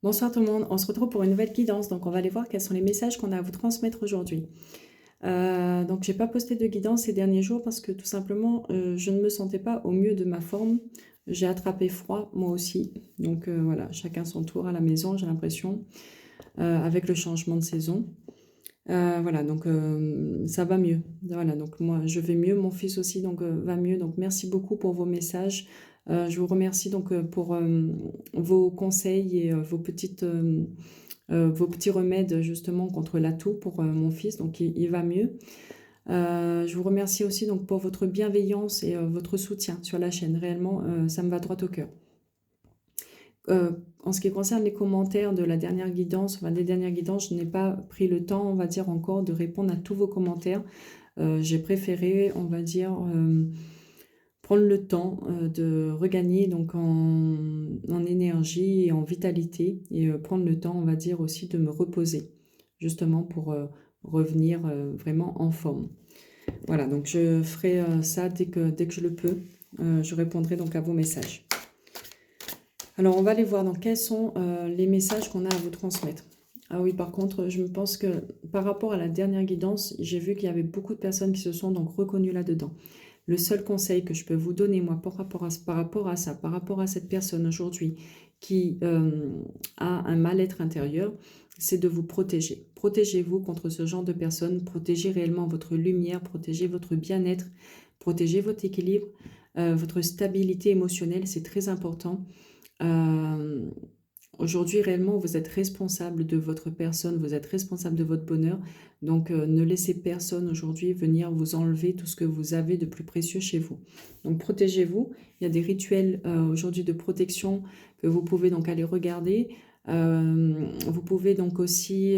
Bonsoir tout le monde, on se retrouve pour une nouvelle guidance. Donc on va aller voir quels sont les messages qu'on a à vous transmettre aujourd'hui. Donc j'ai pas posté de guidance ces derniers jours parce que tout simplement je ne me sentais pas au mieux de ma forme. J'ai attrapé froid moi aussi. Donc voilà, chacun son tour à la maison, j'ai l'impression, avec le changement de saison. Voilà, donc ça va mieux. Voilà, donc moi je vais mieux, mon fils aussi donc va mieux. Donc merci beaucoup pour vos messages. Je vous remercie donc pour vos conseils et vos petits remèdes justement contre la toux pour mon fils, donc il va mieux. Je vous remercie aussi donc pour votre bienveillance et votre soutien sur la chaîne. Réellement, ça me va droit au cœur. En ce qui concerne les commentaires de la dernière guidance, enfin des dernières guidances, je n'ai pas pris le temps, on va dire, encore de répondre à tous vos commentaires. J'ai préféré, on va dire, prendre le temps de regagner donc en énergie et en vitalité et prendre le temps, on va dire, aussi de me reposer, justement pour revenir vraiment en forme. Voilà, donc je ferai ça dès que je le peux. Je répondrai donc à vos messages. Alors, on va aller voir donc quels sont les messages qu'on a à vous transmettre. Ah oui, par contre, je me pense que par rapport à la dernière guidance, j'ai vu qu'il y avait beaucoup de personnes qui se sont donc reconnues là-dedans. Le seul conseil que je peux vous donner, moi, par rapport à ça, par rapport à cette personne aujourd'hui qui a un mal-être intérieur, c'est de vous protéger. Protégez-vous contre ce genre de personnes, protégez réellement votre lumière, protégez votre bien-être, protégez votre équilibre, votre stabilité émotionnelle, c'est très important. Euh, Aujourd'hui, réellement, vous êtes responsable de votre personne, vous êtes responsable de votre bonheur. Donc, ne laissez personne aujourd'hui venir vous enlever tout ce que vous avez de plus précieux chez vous. Donc, protégez-vous. Il y a des rituels aujourd'hui de protection que vous pouvez donc aller regarder. Vous pouvez donc aussi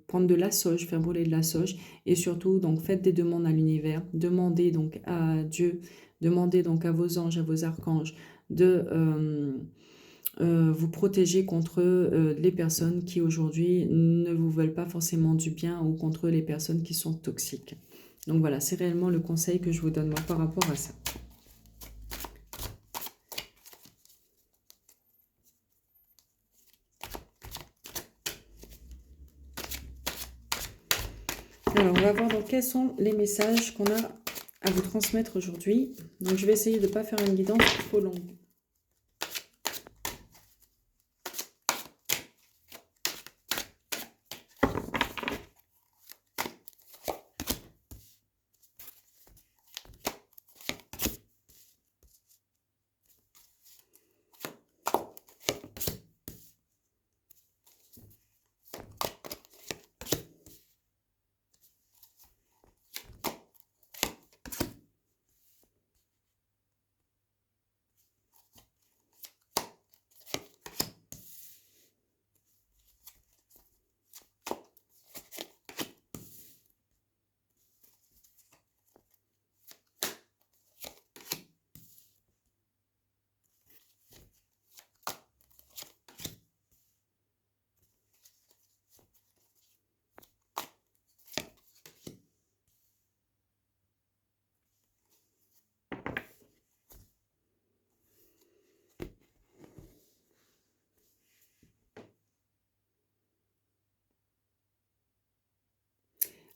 prendre de la sauge, faire brûler de la sauge. Et surtout, donc, faites des demandes à l'univers. Demandez donc à Dieu, demandez donc à vos anges, à vos archanges de vous protéger contre les personnes qui aujourd'hui ne vous veulent pas forcément du bien ou contre les personnes qui sont toxiques. Donc voilà, c'est réellement le conseil que je vous donne moi par rapport à ça. Alors on va voir donc quels sont les messages qu'on a à vous transmettre aujourd'hui. Donc je vais essayer de ne pas faire une guidance trop longue.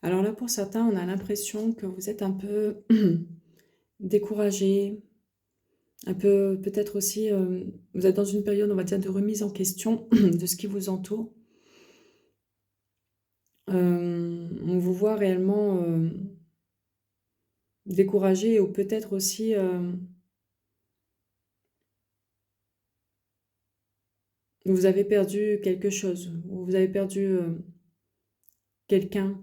Alors là, pour certains, on a l'impression que vous êtes un peu découragé, un peu peut-être aussi, vous êtes dans une période, on va dire, de remise en question de ce qui vous entoure. On vous voit réellement découragé ou peut-être aussi vous avez perdu quelque chose, ou vous avez perdu quelqu'un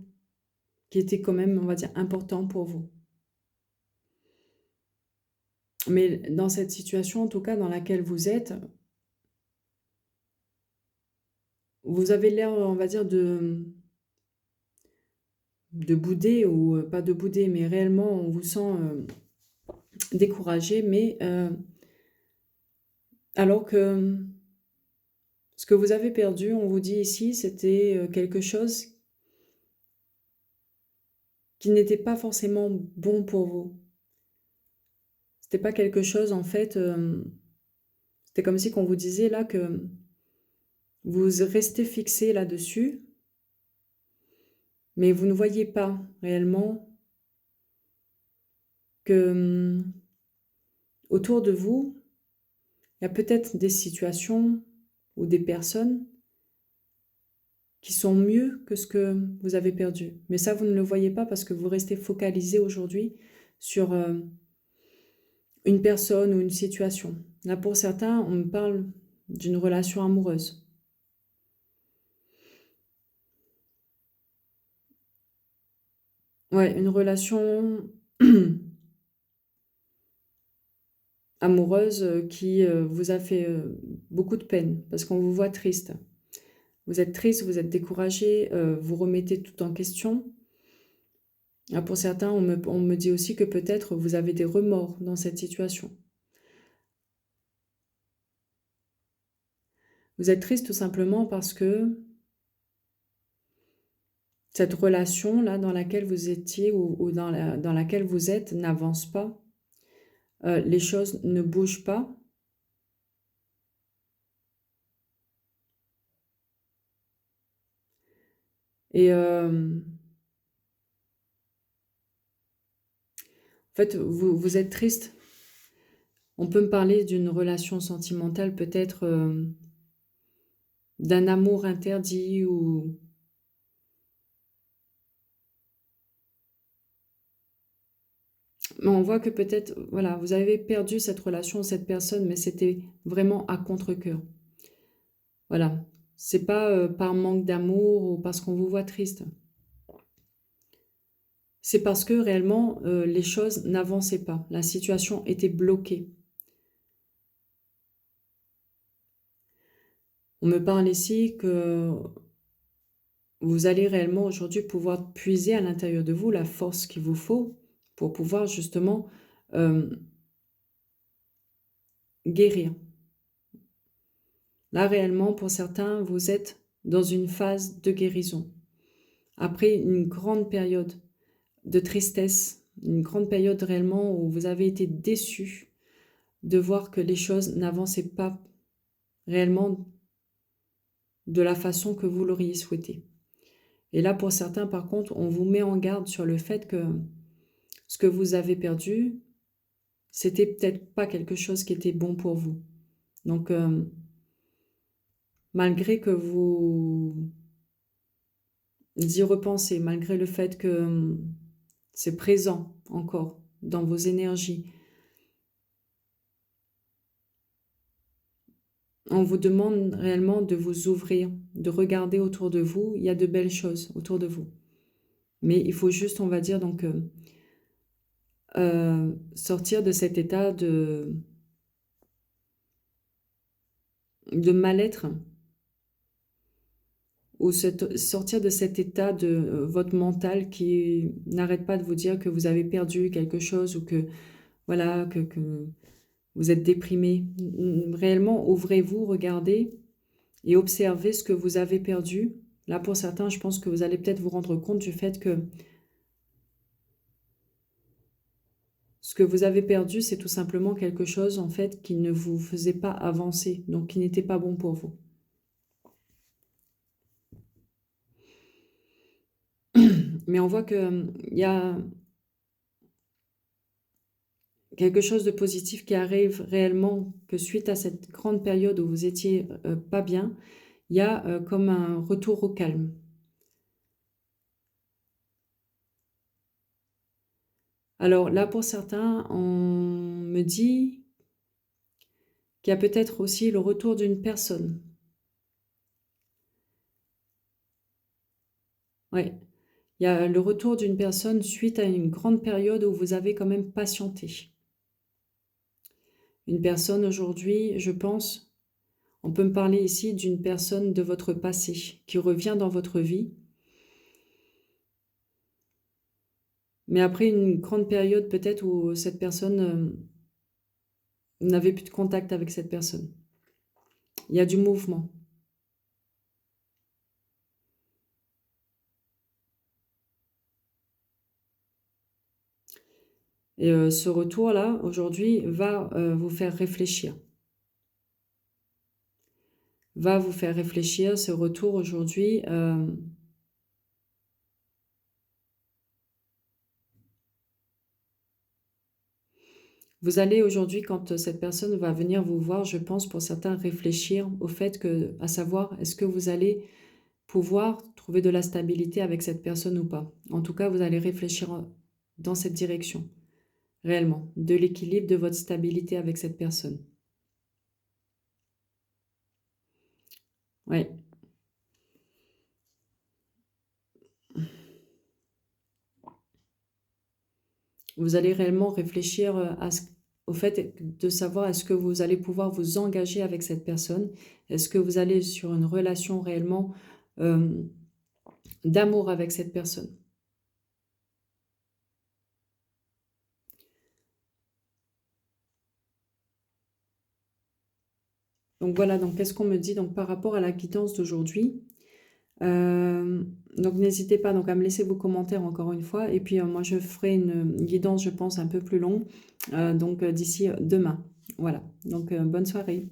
qui était quand même, on va dire, important pour vous. Mais dans cette situation, en tout cas dans laquelle vous êtes, vous avez l'air, on va dire, de bouder ou pas de bouder, mais réellement on vous sent découragé, mais alors que ce que vous avez perdu, on vous dit ici, c'était quelque chose qui n'était pas forcément bon pour vous. C'était pas quelque chose, en fait, c'était comme si qu'on vous disait là que Vous restez fixé là-dessus, mais vous ne voyez pas réellement que autour de vous, il y a peut-être des situations ou des personnes qui sont mieux que ce que vous avez perdu. Mais ça, vous ne le voyez pas parce que vous restez focalisé aujourd'hui sur une personne ou une situation. Là, pour certains, on me parle d'une relation amoureuse. Ouais, une relation amoureuse qui vous a fait beaucoup de peine parce qu'on vous voit triste. Vous êtes triste, vous êtes découragé, vous remettez tout en question. Ah, pour certains, on me dit aussi que peut-être vous avez des remords dans cette situation. Vous êtes triste tout simplement parce que cette relation-là dans laquelle vous étiez ou dans laquelle vous êtes n'avance pas. Les choses ne bougent pas. Et en fait, vous êtes triste. On peut me parler d'une relation sentimentale, peut-être d'un amour interdit ou... Mais on voit que peut-être, voilà, vous avez perdu cette relation, cette personne, mais c'était vraiment à contre-cœur. Voilà. C'est pas par manque d'amour ou parce qu'on vous voit triste. C'est parce que réellement, les choses n'avançaient pas. La situation était bloquée. On me parle ici que vous allez réellement aujourd'hui pouvoir puiser à l'intérieur de vous la force qu'il vous faut pour pouvoir justement euh, guérir. Là, réellement, pour certains, vous êtes dans une phase de guérison. Après une grande période de tristesse, une grande période réellement où vous avez été déçu de voir que les choses n'avançaient pas réellement de la façon que vous l'auriez souhaité. Et là, pour certains, par contre, on vous met en garde sur le fait que ce que vous avez perdu, c'était peut-être pas quelque chose qui était bon pour vous. Donc, malgré que vous y repensez, malgré le fait que c'est présent encore dans vos énergies, on vous demande réellement de vous ouvrir, de regarder autour de vous. Il y a de belles choses autour de vous. Mais il faut juste, on va dire, donc, sortir de cet état de mal-être ou sortir de cet état de votre mental qui n'arrête pas de vous dire que vous avez perdu quelque chose ou que, voilà, que vous êtes déprimé. Réellement, ouvrez-vous, regardez et observez ce que vous avez perdu. Là, pour certains, je pense que vous allez peut-être vous rendre compte du fait que ce que vous avez perdu, c'est tout simplement quelque chose, en fait, qui ne vous faisait pas avancer, donc qui n'était pas bon pour vous. Mais on voit qu'il y a quelque chose de positif qui arrive réellement, que suite à cette grande période où vous étiez pas bien, il y a comme un retour au calme. Alors là, pour certains, on me dit qu'il y a peut-être aussi le retour d'une personne. Ouais, il y a le retour d'une personne suite à une grande période où vous avez quand même patienté. Une personne aujourd'hui, je pense, on peut me parler ici d'une personne de votre passé qui revient dans votre vie. Mais après une grande période peut-être où cette personne n'avait plus de contact avec cette personne. Il y a du mouvement. Et ce retour-là, aujourd'hui, va vous faire réfléchir. va vous faire réfléchir. Ce retour aujourd'hui, vous allez aujourd'hui, quand cette personne va venir vous voir, je pense pour certains réfléchir au fait que, à savoir, est-ce que vous allez pouvoir trouver de la stabilité avec cette personne ou pas. En tout cas, vous allez réfléchir dans cette direction, réellement, de l'équilibre de votre stabilité avec cette personne. Oui. Vous allez réellement réfléchir au fait de savoir est-ce que vous allez pouvoir vous engager avec cette personne. Est-ce que vous allez sur une relation réellement euh, d'amour avec cette personne. Donc voilà, donc qu'est-ce qu'on me dit donc par rapport à la guidance d'aujourd'hui? Euh, donc n'hésitez pas donc à me laisser vos commentaires encore une fois. Et puis moi je ferai une guidance, je pense, un peu plus longue, donc d'ici demain. Voilà, donc bonne soirée.